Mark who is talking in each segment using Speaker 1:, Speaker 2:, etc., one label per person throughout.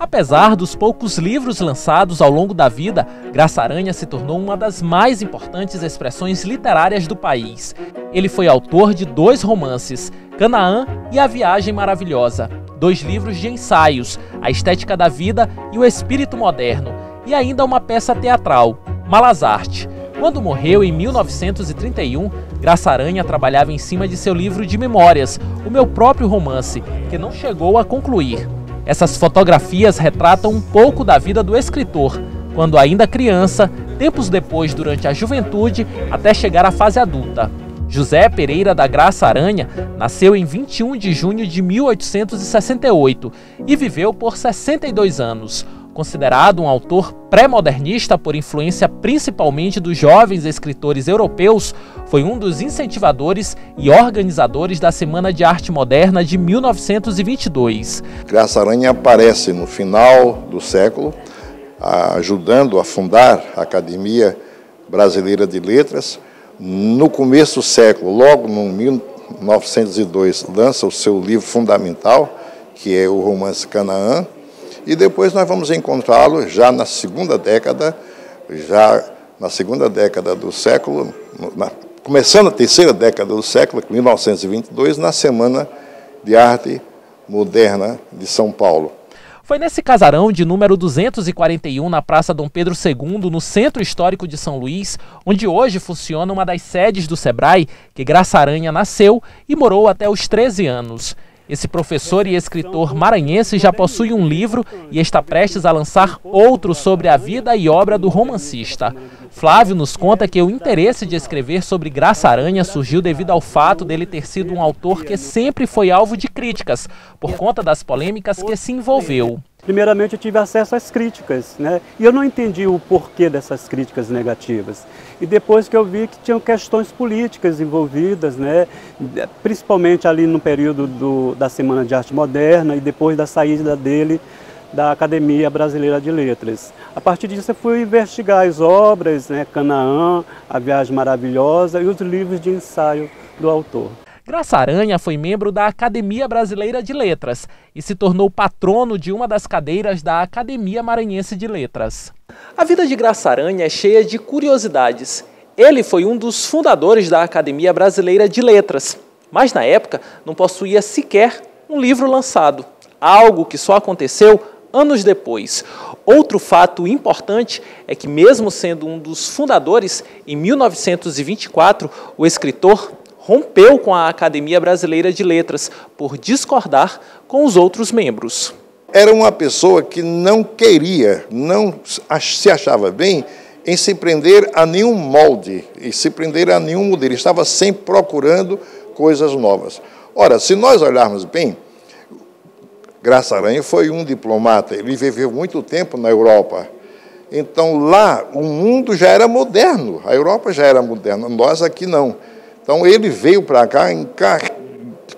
Speaker 1: Apesar dos poucos livros lançados ao longo da vida, Graça Aranha se tornou uma das mais importantes expressões literárias do país. Ele foi autor de 2 romances, Canaã e A Viagem Maravilhosa, 2 livros de ensaios, A Estética da Vida e O Espírito Moderno, e ainda uma peça teatral, Malas Arte. Quando morreu em 1931, Graça Aranha trabalhava em cima de seu livro de memórias, O Meu Próprio Romance, que não chegou a concluir. Essas fotografias retratam um pouco da vida do escritor, quando ainda criança, tempos depois durante a juventude, até chegar à fase adulta. José Pereira da Graça Aranha nasceu em 21 de junho de 1868 e viveu por 62 anos. Considerado um autor pré-modernista por influência principalmente dos jovens escritores europeus, foi um dos incentivadores e organizadores da Semana de Arte Moderna de 1922.
Speaker 2: Graça Aranha aparece no final do século, ajudando a fundar a Academia Brasileira de Letras. No começo do século, logo em 1902, lança o seu livro fundamental, que é o romance Canaã. E depois nós vamos encontrá-lo já na segunda década do século, começando a terceira década do século, 1922, na Semana de Arte Moderna de São Paulo.
Speaker 1: Foi nesse casarão de número 241, na Praça Dom Pedro II, no Centro Histórico de São Luís, onde hoje funciona uma das sedes do Sebrae, que Graça Aranha nasceu e morou até os 13 anos. Esse professor e escritor maranhense já possui um livro e está prestes a lançar outro sobre a vida e obra do romancista. Flávio nos conta que o interesse de escrever sobre Graça Aranha surgiu devido ao fato dele ter sido um autor que sempre foi alvo de críticas, por conta das polêmicas que se envolveu.
Speaker 3: Primeiramente eu tive acesso às críticas, né? E eu não entendi o porquê dessas críticas negativas. E depois que eu vi que tinham questões políticas envolvidas, né? Principalmente ali no período da Semana de Arte Moderna e depois da saída dele da Academia Brasileira de Letras. A partir disso eu fui investigar as obras, né? Canaã, A Viagem Maravilhosa e os livros de ensaio do autor.
Speaker 1: Graça Aranha foi membro da Academia Brasileira de Letras e se tornou patrono de uma das cadeiras da Academia Maranhense de Letras. A vida de Graça Aranha é cheia de curiosidades. Ele foi um dos fundadores da Academia Brasileira de Letras, mas na época não possuía sequer um livro lançado, algo que só aconteceu anos depois. Outro fato importante é que, mesmo sendo um dos fundadores, em 1924, o escritor rompeu com a Academia Brasileira de Letras por discordar com os outros membros.
Speaker 2: Era uma pessoa que não queria, não se achava bem em se prender a nenhum molde, e se prender a nenhum modelo. Estava sempre procurando coisas novas. Ora, se nós olharmos bem, Graça Aranha foi um diplomata, ele viveu muito tempo na Europa. Então lá o mundo já era moderno, a Europa já era moderna, nós aqui não. Então ele veio para cá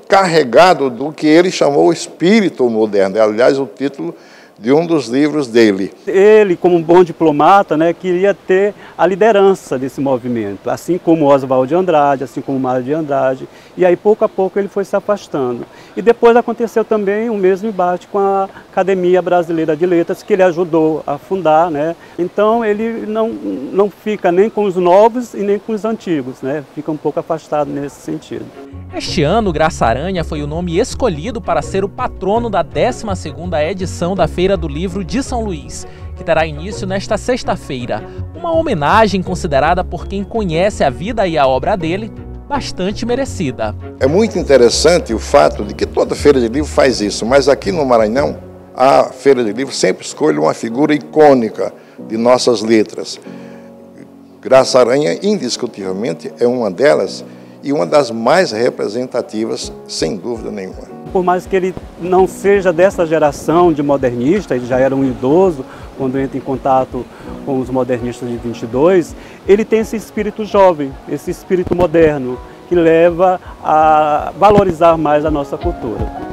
Speaker 2: carregado do que ele chamou espírito moderno, aliás o título de um dos livros dele.
Speaker 3: Ele, como um bom diplomata, né, queria ter a liderança desse movimento, assim como Oswald de Andrade, assim como Mário de Andrade, e aí pouco a pouco ele foi se afastando. E depois aconteceu também o mesmo embate com a Academia Brasileira de Letras, que ele ajudou a fundar, né? Então ele não fica nem com os novos e nem com os antigos, né? Fica um pouco afastado nesse sentido.
Speaker 1: Este ano, Graça Aranha foi o nome escolhido para ser o patrono da 12ª edição da Feira do Livro de São Luís, que terá início nesta sexta-feira. Uma homenagem considerada por quem conhece a vida e a obra dele, bastante merecida.
Speaker 2: É muito interessante o fato de que toda feira de livro faz isso, mas aqui no Maranhão, a Feira de Livro sempre escolhe uma figura icônica de nossas letras. Graça Aranha, indiscutivelmente, é uma delas, e uma das mais representativas, sem dúvida nenhuma.
Speaker 3: Por mais que ele não seja dessa geração de modernistas, ele já era um idoso quando entra em contato com os modernistas de 22, ele tem esse espírito jovem, esse espírito moderno, que leva a valorizar mais a nossa cultura.